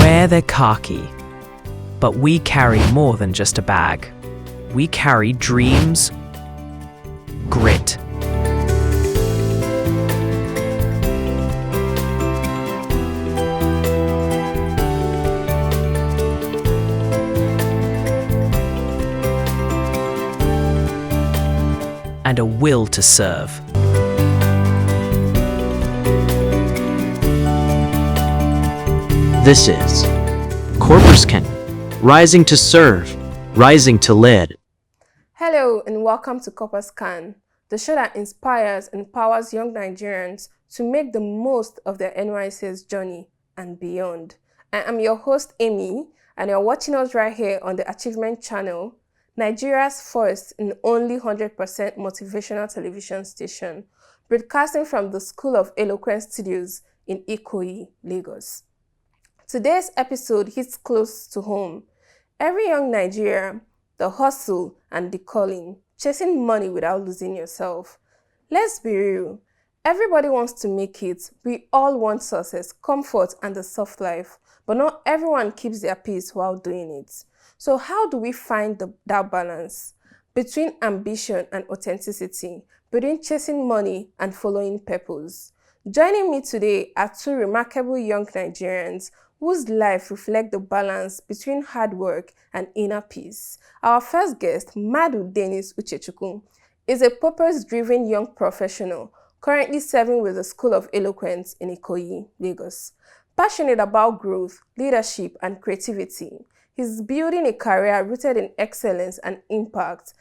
wear their khaki. But we carry more than just a bag. We carry dreams, grit, and a will to serve. This is Corpers Can, rising to serve, rising to lead. Hello and welcome to Corpers Can, the show that inspires and empowers young Nigerians to make the most of their NYSC's journey and beyond. I am your host Amy, and you're watching us right here on the Achievement Channel, Nigeria's first and only 100% motivational television station, broadcasting from the School of Eloquence Studios in Ikoyi, Lagos. Today's episode hits close to home. Every young Nigerian, the hustle and the calling, chasing money without losing yourself. Let's be real. Everybody wants to make it. We all want success, comfort, and a soft life, but not everyone keeps their peace while doing it. So how do we find that balance between ambition and authenticity, between chasing money and following purpose? Joining me today are two remarkable young Nigerians whose life reflects the balance between hard work and inner peace. Our first guest, Madu Dennis Uchechukwu, is a purpose-driven young professional currently serving with the School of Eloquence in Ikoyi, Lagos. Passionate about growth, leadership, and creativity, he's building a career rooted in excellence and impact.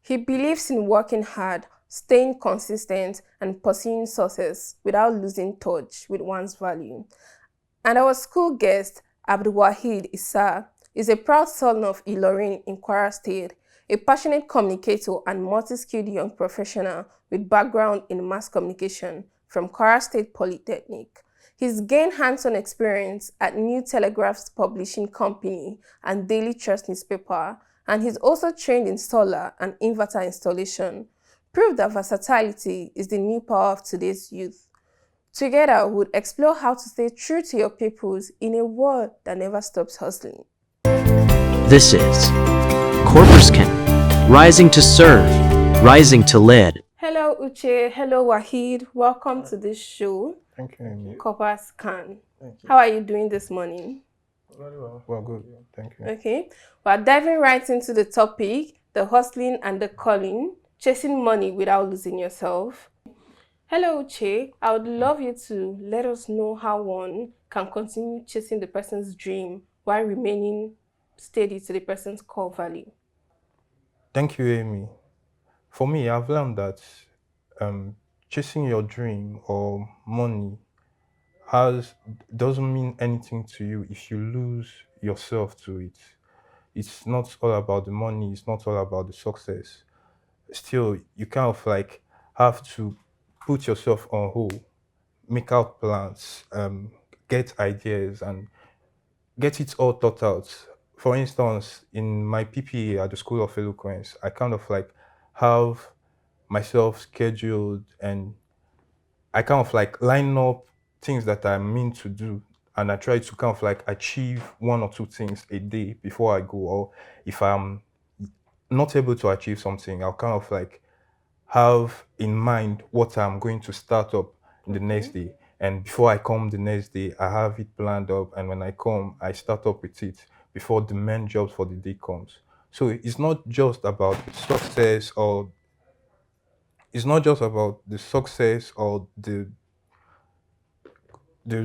He believes in working hard, staying consistent, and pursuing success without losing touch with one's value. And our school guest, Abdul Wahid Issa, is a proud son of Ilorin in Kwara State, a passionate communicator and multi-skilled young professional with background in mass communication from Kwara State Polytechnic. He's gained hands-on experience at New Telegraph's publishing company and Daily Trust newspaper, and he's also trained in solar and inverter installation. Prove that versatility is the new power of today's youth. Together, we'll explore how to stay true to your purpose in a world that never stops hustling. This is Corpers Can, rising to serve, rising to lead. Hello, Uche. Hello, Wahid. Welcome to this show. Thank you, Amy. Corpers Can. Thank you. How are you doing this morning? Very well. Well, good. Thank you. Okay. We're diving right into the topic, the hustling and the calling, chasing money without losing yourself. Hello, Uche. I would love you to let us know how one can continue chasing the person's dream while remaining steady to the person's core value. Thank you, Amy. For me, I've learned that chasing your dream or money doesn't mean anything to you if you lose yourself to it. It's not all about the money. It's not all about the success. Still, you kind of like have to put yourself on hold, make out plans, get ideas, and get it all thought out. For instance, in my PPA at the School of Eloquence, I kind of like have myself scheduled and I kind of like line up things that I mean to do, and I try to kind of like achieve one or two things a day before I go. Or if I'm not able to achieve something, I'll kind of like have in mind what I'm going to start up in the next day. And before I come the next day, I have it planned up. And when I come, I start up with it before the main jobs for the day comes. So it's not just about success or the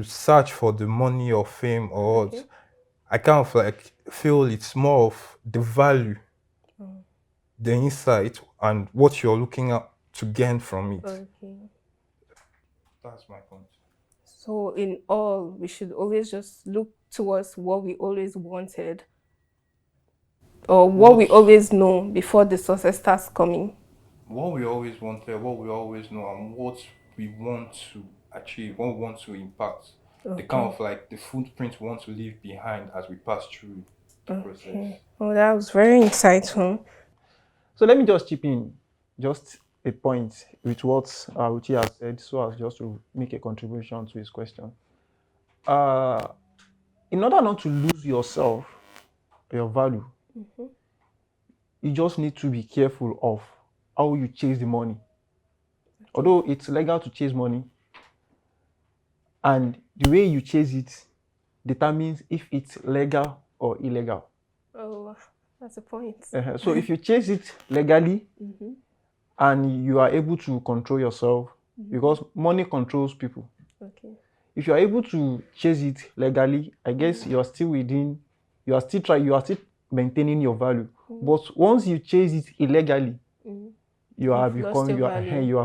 search for the money or fame or what. I kind of like feel it's more of the value, the insight, and what you're looking at to gain from it. Okay. That's my point. So in all, we should always just look towards what we always wanted or what we always know before the success starts coming. What we always wanted, what we always know, and what we want to achieve, what we want to impact. The kind of like the footprint we want to leave behind as we pass through the process. Oh, that was very insightful. So let me just chip in just a point with what Uchi has said, so as just to make a contribution to his question. in order not to lose yourself, your value, you just need to be careful of how you chase the money. Although it's legal to chase money, and the way you chase it determines if it's legal or illegal. Oh, that's a point. So if you chase it legally and you are able to control yourself, because money controls people. Okay. If you are able to chase it legally, I guess you are still maintaining your value. But once you chase it illegally, you are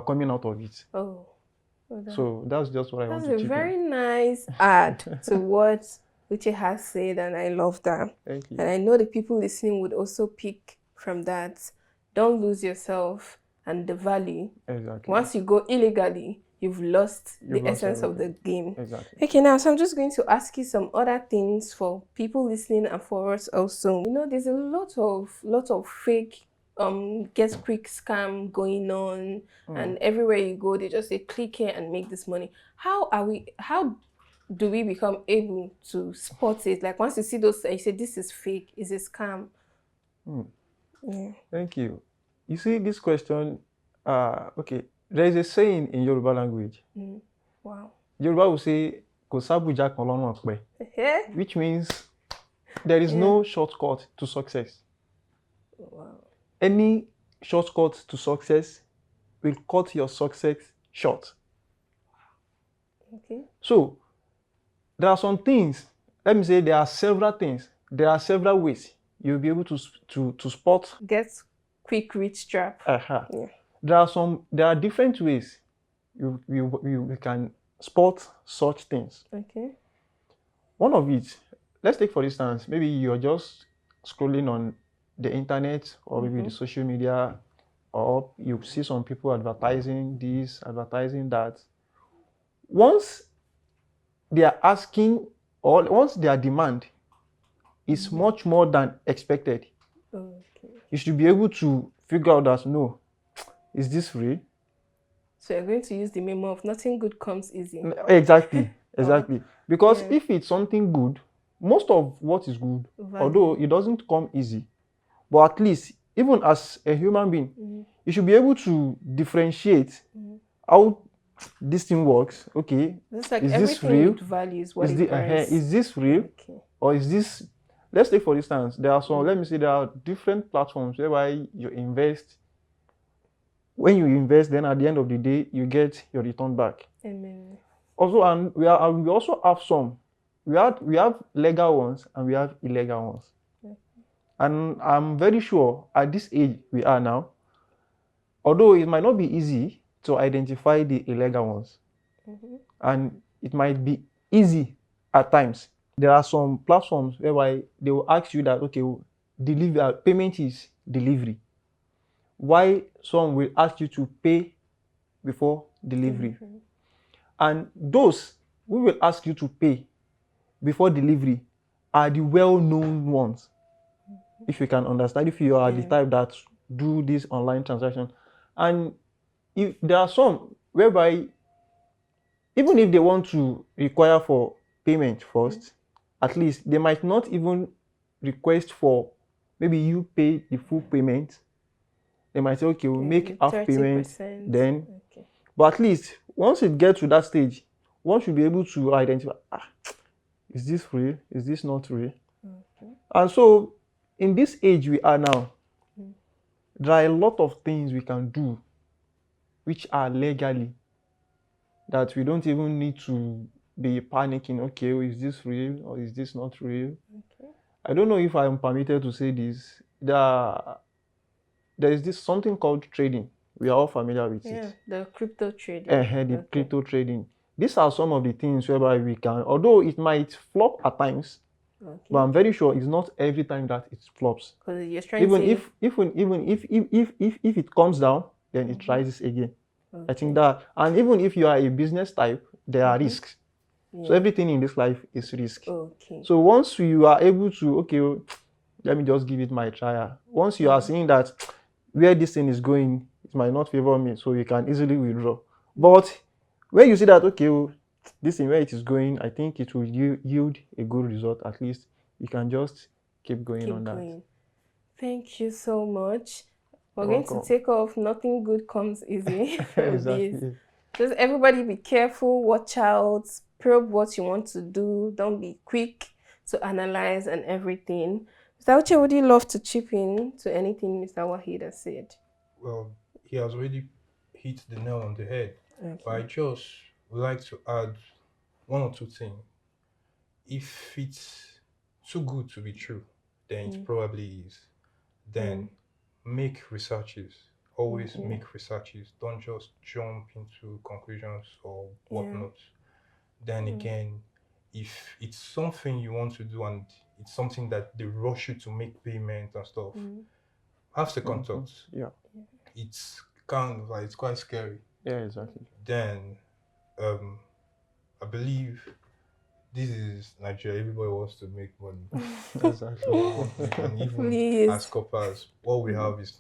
coming out of it. Oh. So that's just what I want to That's a very nice add to what Uche has said, and I love that. Thank you. And I know the people listening would also pick from that. Don't lose yourself and the value. Exactly. Once you go illegally, you've lost the essence of the game. Exactly. Okay, now, so I'm just going to ask you some other things for people listening and for us also. You know, there's a lot of fake get quick scam going on, and everywhere you go they just say click here and make this money. How do we become able to spot it? Like once you see those, you say this is fake, is a scam. Yeah. Thank you. You see this question, okay, there is a saying in Yoruba language. Wow. Yoruba will say "Kò sábùjá kan lọ́rùn ọ̀pẹ," which means there is no shortcut to success. Wow. Any shortcut to success will cut your success short. Okay. So there are some things, let me say there are several things, there are several ways you'll be able to spot. Get quick rich trap. Yeah. There are different ways you can spot such things. Okay. One of it, let's take for instance, maybe you're just scrolling on the internet or maybe the social media, or you see some people advertising this, advertising that. Once they are asking, or once their demand is much more than expected, you should be able to figure out that, no, is this real? So you're going to use the memo of nothing good comes easy. Exactly. Because if it's something good, most of what is good, although it doesn't come easy, but at least, even as a human being, you should be able to differentiate how this thing works. Okay, like is this real? Values, is this real? Okay. Or is this, let's take for instance, there are some, let me say there are different platforms whereby you invest. When you invest, then at the end of the day, you get your return back. Amen. Also, and we also have some. We have legal ones and we have illegal ones. And I'm very sure at this age we are now, although it might not be easy to identify the illegal ones, and it might be easy at times. There are some platforms whereby they will ask you that, okay, payment is delivery. Why some will ask you to pay before delivery. And those who will ask you to pay before delivery are the well-known ones. If you can understand, if you are the type that do this online transaction. And if there are some whereby even if they want to require for payment first, at least they might not even request for maybe you pay the full payment. They might say, okay, we'll make half payment then. Okay. But at least once it gets to that stage, one should be able to identify, is this real? Is this not real? Okay. And so in this age we are now, there are a lot of things we can do which are legally, that we don't even need to be panicking, okay, is this real or is this not real? Okay. I don't know if I am permitted to say this. There is this something called trading. We are all familiar with it. Yeah, the crypto trading. Crypto trading. These are some of the things whereby we can, although it might flop at times, but I'm very sure it's not every time that it flops. Because you're trying even if it comes down, then it rises again. Okay. I think that, and even if you are a business type, there are risks. Yeah. So everything in this life is risk. Okay. So once you are able to, okay, let me just give it my trial. Once you are seeing that where this thing is going, it might not favor me, so you can easily withdraw. But when you see that, okay, this thing where it is going, I think it will yield a good result. At least you can just keep going Keep on that. going. Thank you so much. We're You're going to welcome. take off. Nothing good comes easy with this. Exactly. Just everybody be careful, watch out, probe what you want to do. Don't be quick to analyze and everything. Mr. Uche, would you love to chip in to anything Mr. Wahid has said? Well, he has already hit the nail on the head. Okay. But I just would like to add one or two things. If it's too good to be true, then it probably is. Then make researches. Always make researches. Don't just jump into conclusions or whatnot. Then again, if it's something you want to do and it's something that they rush you to make payment and stuff, have second thoughts. Yeah. It's kind of like, it's quite scary. Yeah, exactly. Then I believe this is Nigeria. Everybody wants to make money. Exactly. And even Please. as Corpers, what we have is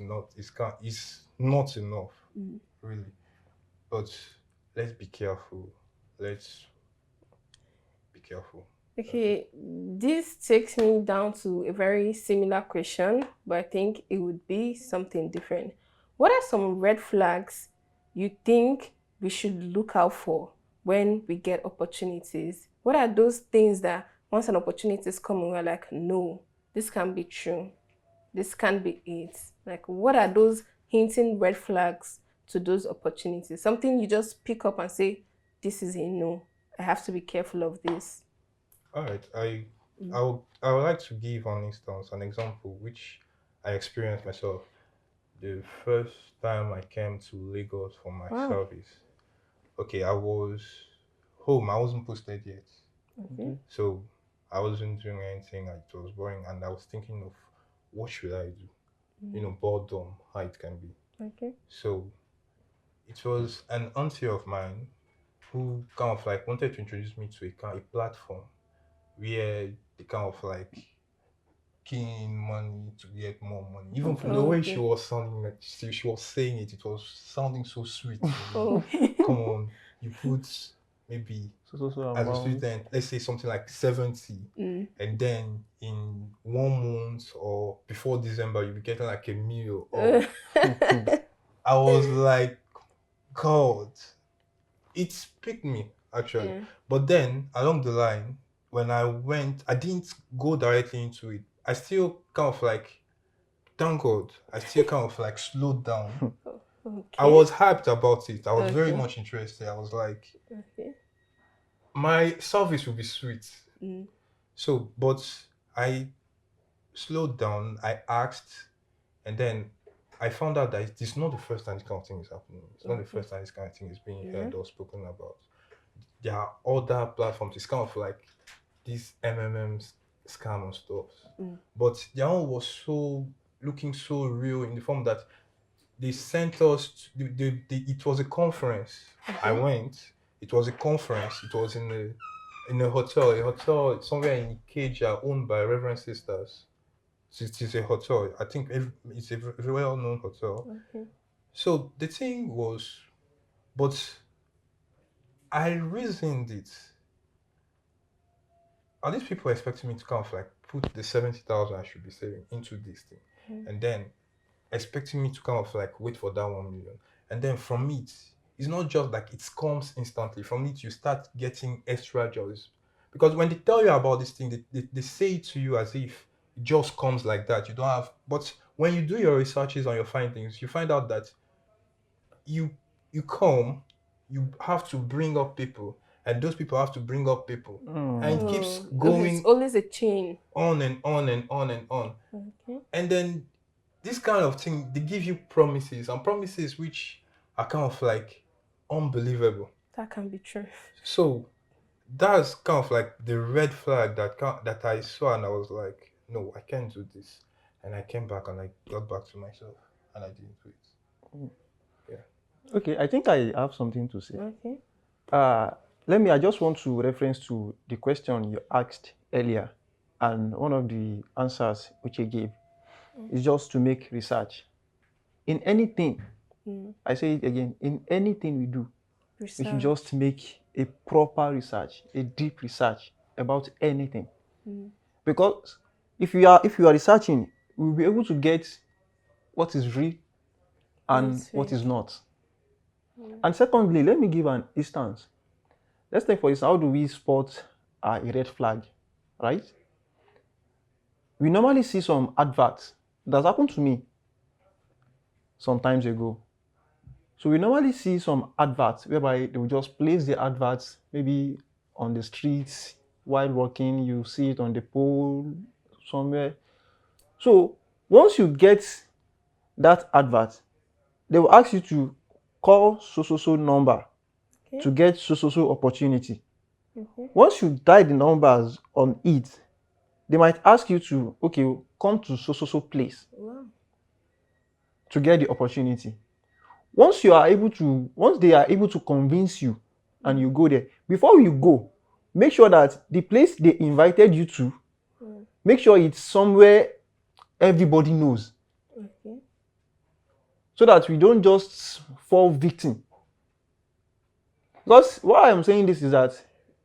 not enough, really. But let's be careful. Let's be careful. Okay, this takes me down to a very similar question, but I think it would be something different. What are some red flags you think we should look out for when we get opportunities? What are those things that once an opportunity is coming, we're like, no, this can't be true. This can't be it. Like, what are those hinting red flags to those opportunities? Something you just pick up and say, this is a no. I have to be careful of this. All right, I would like to give an example which I experienced myself. The first time I came to Lagos for my service. Okay, I was home. I wasn't posted yet. Okay. So I wasn't doing anything. It was boring, and I was thinking of what should I do? Boredom, how it can be. Okay. So it was an auntie of mine who kind of like wanted to introduce me to a platform where they kind of like key in money to get more money. Even from the way she was sounding, like she was saying it, it was sounding so sweet. Come on, you put maybe So as a student, let's say something like 70, and then in 1 month or before December, you'll be getting like a meal. I was like, God, it picked me actually. Yeah. But then along the line, when I went, I didn't go directly into it. I still kind of like, thank God, I still kind of like slowed down. Okay. I was hyped about it. I was very much interested. I was like, my service will be sweet. So, but I slowed down. I asked, and then I found out that it's not the first time this kind of thing is happening. It's not the first time this kind of thing is being heard or spoken about. There are other platforms. It's kind of like these MMMs scam and stuff. But their own was looking so real in the form that they sent us. It was a conference. I went. It was a conference. It was in a hotel somewhere in Ikeja, owned by Reverend Sisters. It is a hotel. I think it's a very well-known hotel. Okay. So the thing was, but I reasoned it. Are these people expecting me to kind of like put the 70,000 I should be saving into this thing, and then expecting me to kind of like wait for that 1 million, and then from it, it's not just like it comes instantly. From it, you start getting extra jobs, because when they tell you about this thing, they say it to you as if it just comes like that. You don't have, but when you do your researches on your findings, you find out that you come, you have to bring up people, and those people have to bring up people, and it keeps going. It's always a chain. On and on and on and on. Okay. And then this kind of thing, they give you promises, and promises which are kind of like unbelievable. That can be true. So that's kind of like the red flag that I saw, and I was like, no, I can't do this. And I came back and I got back to myself, and I didn't do it. Yeah. Okay, I think I have something to say. Okay. I just want to reference to the question you asked earlier, and one of the answers which you gave is just to make research. In anything, I say it again, in anything we do, we should just make a proper research, a deep research about anything. Because if you are researching, we'll be able to get what is real and Yes, what right. is not. And secondly, let me give an instance. Let's take for instance, how do we spot a red flag, right? We normally see some adverts. That's happened to me some times ago. So we normally see some adverts whereby they will just place the adverts maybe on the streets while walking. You see it on the pole somewhere. So once you get that advert, they will ask you to call so number to get so opportunity. Once you dial the numbers on it, they might ask you to, okay, come to so place Wow. to get the opportunity. Once they are able to convince you and you go there, before you go, make sure that the place they invited you to, make sure it's somewhere everybody knows, Okay. so that we don't just fall victim. Because why I'm saying this is that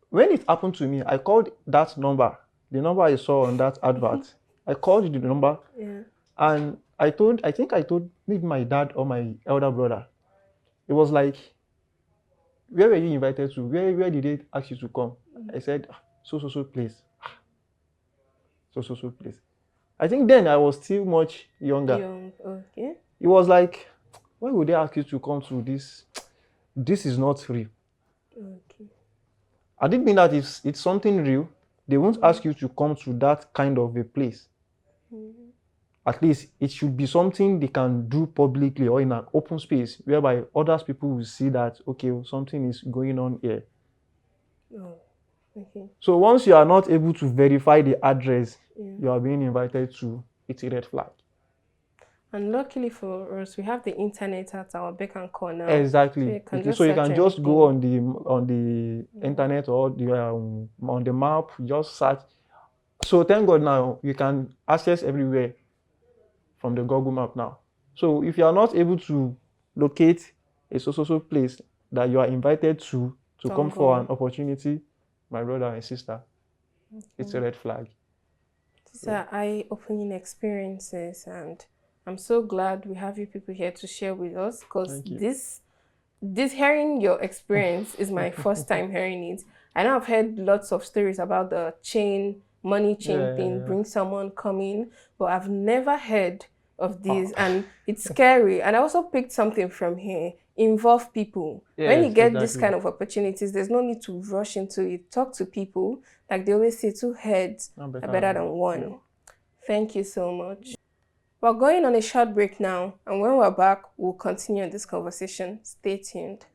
when it happened to me, I called that number, the number I saw on that advert. I called the number, Yeah. and I think I told maybe my dad or my elder brother. It was like, where were you invited to? Where did they ask you to come? I said, so place. So place. I think then I was still much younger. Young. Okay. It was like, why would they ask you to come to this? This is not real. Okay. I didn't mean that if it's something real, they won't ask you to come to that kind of a place. At least it should be something they can do publicly or in an open space whereby other people will see that, okay, something is going on here. Oh. Okay. So once you are not able to verify the address you are being invited to, it's a red flag. And luckily for us, we have the internet at our beck and call now. Exactly. So you can just go on the internet or on the map, just search. So thank God now you can access everywhere from the Google map now. So if you are not able to locate a so place that you are invited to come for an opportunity, my brother and sister, it's a red flag. These are eye-opening experiences, and I'm so glad we have you people here to share with us, because this hearing your experience is my first time hearing it. I know I've heard lots of stories about the money chain thing, bring someone coming, but I've never heard of this, and it's scary. And I also picked something from here: involve people. When you get this kind of opportunities, there's no need to rush into it. Talk to people. Like they always say, 2 heads are better than 1. Yeah. Thank you so much. We're going on a short break now, and when we're back, we'll continue this conversation. Stay tuned.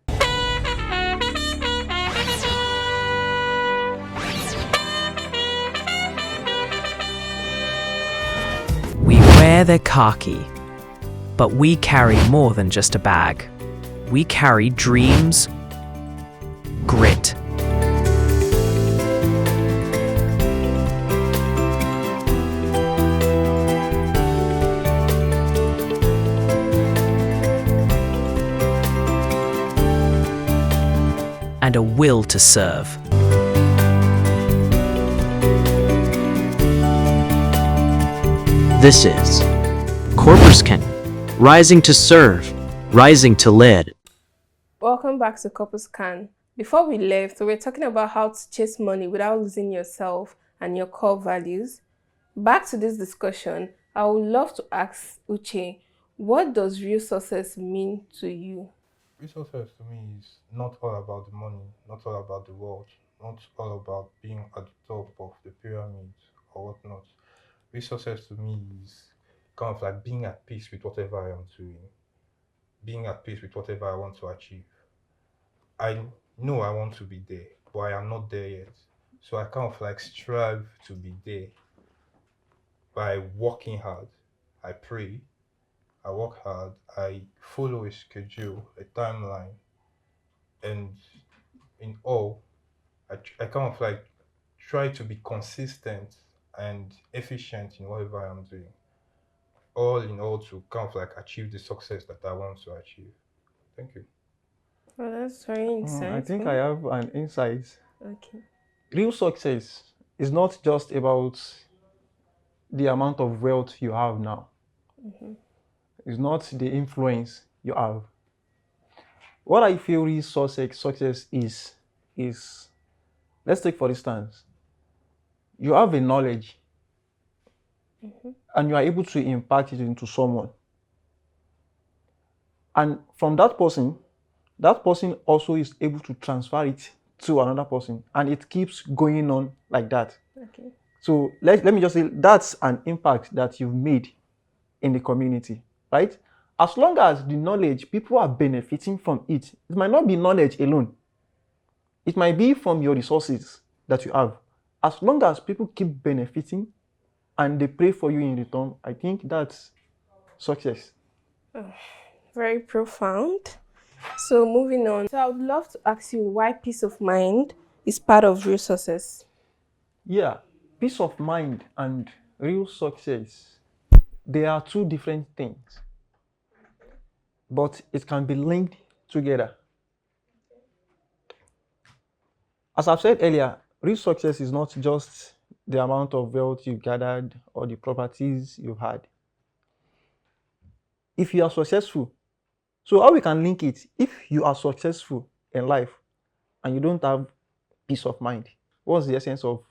We wear the khaki, but we carry more than just a bag. We carry dreams, grit, and a will to serve. This is Corpers Can, rising to serve, rising to lead. Welcome back to Corpers Can. Before we left, we were talking about how to chase money without losing yourself and your core values. Back to this discussion, I would love to ask Uche, what does real success mean to you? Real success to me is not all about the money, not all about the wealth, not all about being at the top of the pyramid or whatnot. Real success to me is kind of like being at peace with whatever I am doing, being at peace with whatever I want to achieve. I know I want to be there, but I am not there yet. So I kind of like strive to be there by working hard. I pray, I work hard, I follow a schedule, a timeline, and in all, I kind of like try to be consistent and efficient in whatever I'm doing. All in all, to kind of like achieve the success that I want to achieve. Thank you. Well, that's very I think I insightful. have an insight. Okay. Real success is not just about the amount of wealth you have now. It's not the influence you have. What I feel real success is, let's take for instance, you have a knowledge and you are able to impact it into someone. And from that person also is able to transfer it to another person. And it keeps going on like that. Okay. So let me just say that's an impact that you've made in the community, right? As long as the knowledge, people are benefiting from it. It might not be knowledge alone. It might be from your resources that you have. As long as people keep benefiting and they pray for you in return, I think that's success. Very profound. So moving on. So I would love to ask you why peace of mind is part of real success. Yeah, peace of mind and real success, they are two different things, but it can be linked together. As I've said earlier, real success is not just the amount of wealth you gathered or the properties you've had. If you are successful, so how we can link it? If you are successful in life and you don't have peace of mind, what's the essence of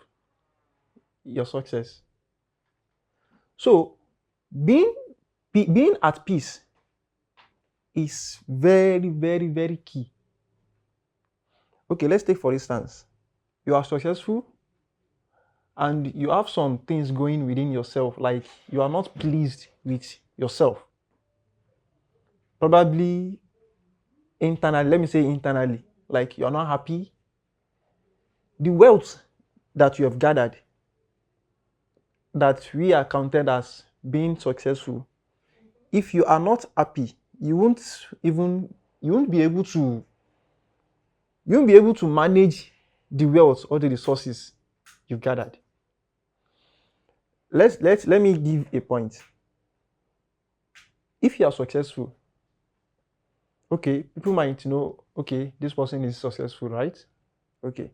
your success? So being being at peace is very, very, very key. Okay, let's take for instance, you are successful and you have some things going within yourself, like you are not pleased with yourself. Probably internally, let me say internally, like you are not happy. The wealth that you have gathered, that we are counted as being successful, if you are not happy, you won't be able to manage the wealth or the resources you've gathered. Let me give a point. If you are successful, okay, people might know, okay, this person is successful, right? Okay.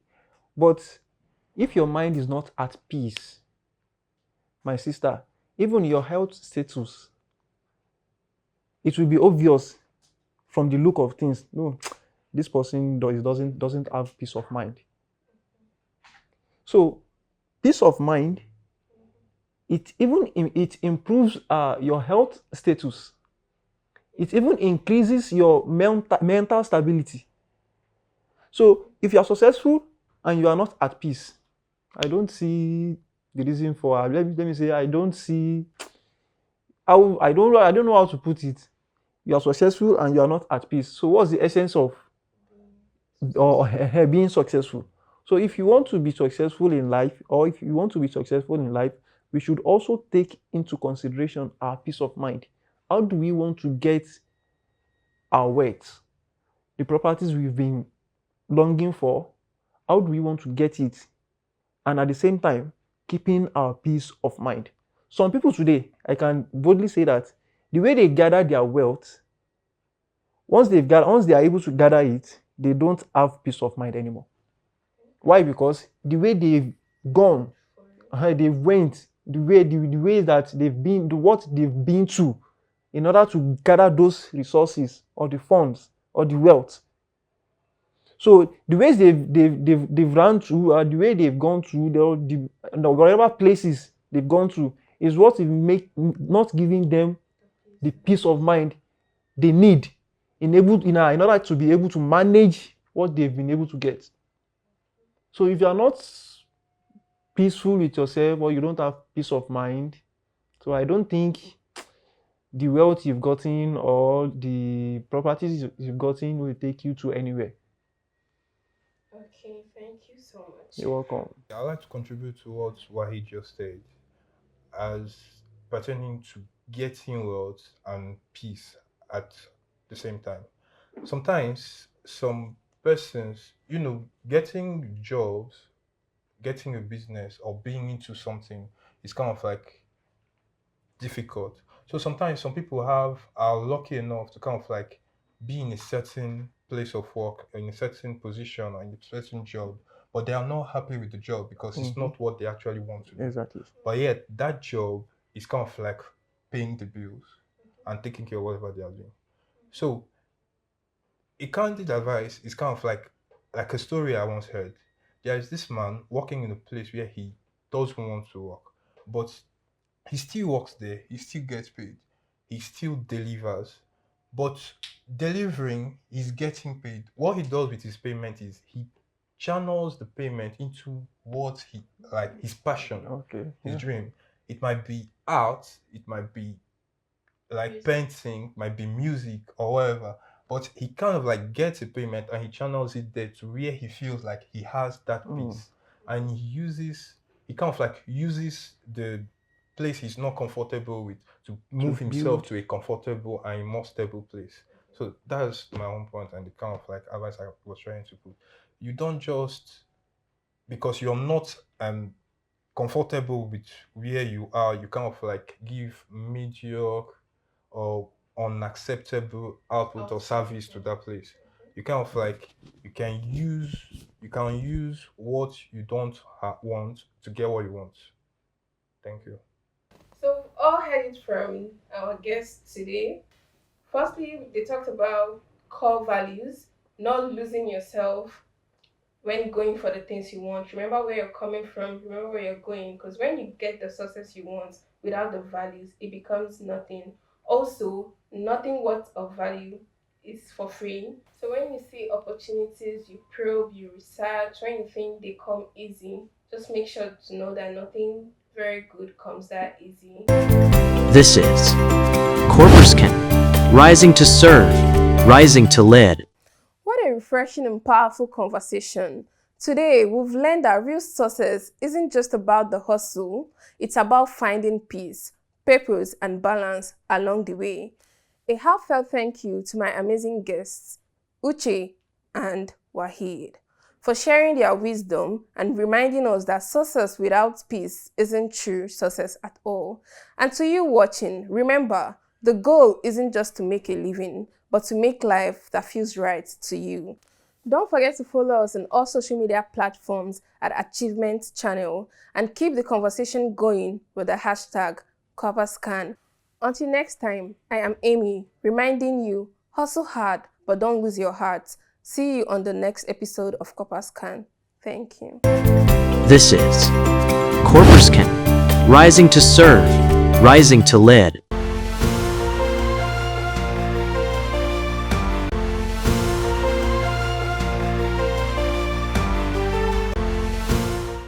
But if your mind is not at peace, my sister, even your health status, it will be obvious from the look of things. No, this person doesn't have peace of mind. So peace of mind, it improves your health status. It even increases your mental stability. So if you are successful and you are not at peace, I don't see the reason for, let me say, I don't see how, I don't know how to put it. You are successful and you are not at peace. So what's the essence of being successful? So if you want to be successful in life, or if you want to be successful in life, we should also take into consideration our peace of mind. How do we want to get our wealth, the properties we've been longing for? How do we want to get it? And at the same time, keeping our peace of mind. Some people today, I can boldly say that the way they gather their wealth, once they are able to gather it, they don't have peace of mind anymore. Why? Because the way they've gone, they went, the way that they've been, what they've been to, in order to gather those resources or the funds or the wealth. So the ways they've run through, the way they've gone through, whatever places they've gone through, is what will make not giving them the peace of mind they need in order to be able to manage what they've been able to get. So if you are not peaceful with yourself or you don't have peace of mind, so I don't think the wealth you've gotten or the properties you've gotten will take you to anywhere. Okay, thank you so much. You're welcome. I'd like to contribute to what Wahid just said as pertaining to getting wealth and peace at the same time. Sometimes some persons, getting jobs, getting a business, or being into something is kind of like difficult. So sometimes some people are lucky enough to kind of like be in a certain place of work, in a certain position, or in a certain job, but they are not happy with the job because it's not what they actually want to do. Exactly. But yet that job is kind of like paying the bills and taking care of whatever they are doing. So a candid advice is kind of like a story I once heard. There is this man working in a place where he doesn't want to work, but he still works there, he still gets paid, he still delivers. But delivering is getting paid. What he does with his payment is he channels the payment into what he like, his passion, Okay. his Yeah. dream. It might be art, it might be like painting, might be music or whatever. But he kind of like gets a payment and he channels it there to where he feels like he has that peace. And he kind of like uses the place he's not comfortable with to move himself to a comfortable and a more stable place. So that's my own point and the kind of like advice I was trying to put. You don't just, because you're not comfortable with where you are, you kind of like give mediocre or unacceptable output or service to that place. You kind of like you can use what you don't want to get what you want. Thank you. So we've all heard it from our guests today. Firstly, they talked about core values, not losing yourself when going for the things you want. Remember where you're coming from, remember where you're going, because when you get the success you want without the values, it becomes nothing. Also, nothing worth of value is for free. So when you see opportunities, you probe, you research, when you think they come easy, just make sure to know that nothing very good comes that easy. This is Corpers Can, rising to serve, rising to lead. What a refreshing and powerful conversation. Today, we've learned that real success isn't just about the hustle, it's about finding peace, purpose, and balance along the way. A heartfelt thank you to my amazing guests, Uche and Wahid, for sharing their wisdom and reminding us that success without peace isn't true success at all. And to you watching, remember, the goal isn't just to make a living, but to make life that feels right to you. Don't forget to follow us on all social media platforms at Achievement Channel and keep the conversation going with the hashtag Corpers Can. Until next time, I am Amy, reminding you, hustle hard, but don't lose your heart. See you on the next episode of Corpers Can. Thank you. This is Corpers Can, rising to serve, rising to lead.